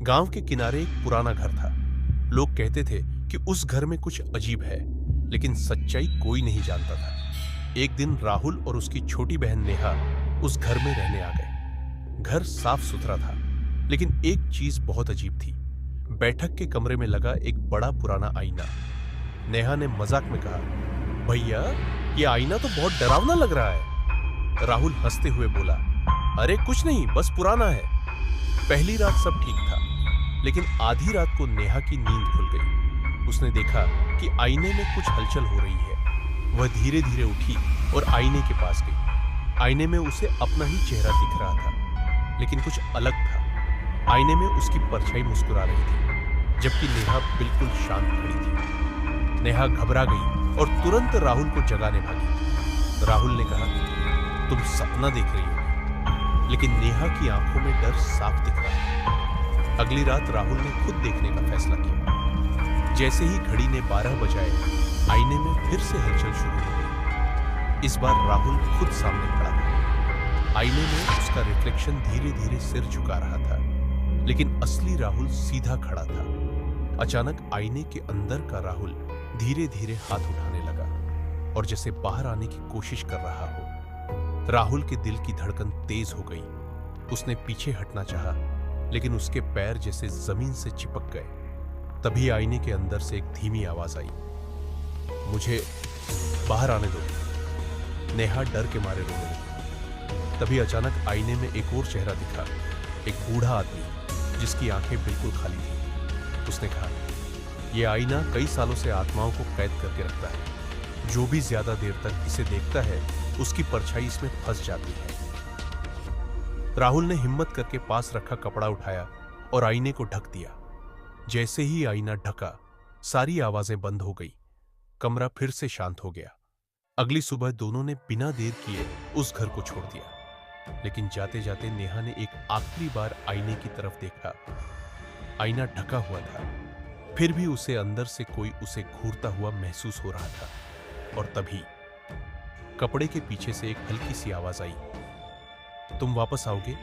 गांव के किनारे एक पुराना घर था। लोग कहते थे कि उस घर में कुछ अजीब है, लेकिन सच्चाई कोई नहीं जानता था। एक दिन राहुल और उसकी छोटी बहन नेहा उस घर में रहने आ गए। घर साफ सुथरा था, लेकिन एक चीज बहुत अजीब थी। बैठक के कमरे में लगा एक बड़ा पुराना आईना। नेहा ने मजाक में कहा, भैया, ये आईना तो बहुत डरावना लग रहा है। राहुल हंसते हुए बोला, अरे कुछ नहीं, बस पुराना है। पहली रात सब ठीक था, लेकिन आधी रात को नेहा की नींद खुल गई। उसने देखा कि आईने में कुछ हलचल हो रही है। वह धीरे धीरे उठी और आईने के पास गई। आईने में उसे अपना ही चेहरा दिख रहा था, लेकिन कुछ अलग था। आईने में उसकी परछाई मुस्कुरा रही थी, जबकि नेहा बिल्कुल शांत खड़ी थी। नेहा घबरा गई और तुरंत राहुल को जगाने भागी। राहुल ने कहा, तुम सपना देख रही हो। लेकिन नेहा की आंखों में डर साफ दिख रहा था। अगली रात राहुल ने खुद देखने का फैसला किया। जैसे ही घड़ी ने 12 बजाए, आईने में फिर से हलचल शुरू हो गई। इस बार राहुल खुद सामने खड़ा था। आईने में उसका रिफ्लेक्शन धीरे धीरे सिर झुका रहा था, लेकिन असली राहुल सीधा खड़ा था। अचानक आईने के अंदर का राहुल धीरे धीरे हाथ उठाने लगा और जैसे बाहर आने की कोशिश कर रहा हो। राहुल के दिल की धड़कन तेज हो गई। उसने पीछे हटना चाहा, लेकिन उसके पैर जैसे जमीन से चिपक गए। तभी आईने के अंदर से एक धीमी आवाज आई, मुझे बाहर आने दो। नेहा डर के मारे रोने लगी। तभी अचानक आईने में एक और चेहरा दिखा, एक बूढ़ा आदमी जिसकी आंखें बिल्कुल खाली थी। उसने कहा, यह आईना कई सालों से आत्माओं को कैद करके रखता है। जो भी ज्यादा देर तक इसे देखता है, उसकी परछाई इसमें फंस जाती है। राहुल ने हिम्मत करके पास रखा कपड़ा उठाया और आईने को ढक दिया। जैसे ही आईना ढका, सारी आवाजें बंद हो गई। कमरा फिर से शांत हो गया। अगली सुबह दोनों ने बिना देर किए उस घर को छोड़ दिया। लेकिन जाते जाते नेहा ने एक आखिरी बार आईने की तरफ देखा। आईना ढका हुआ था, फिर भी उसे अंदर से कोई उसे घूरता हुआ महसूस हो रहा था। और तभी कपड़े के पीछे से एक हल्की सी आवाज आई, तुम वापस आओगे?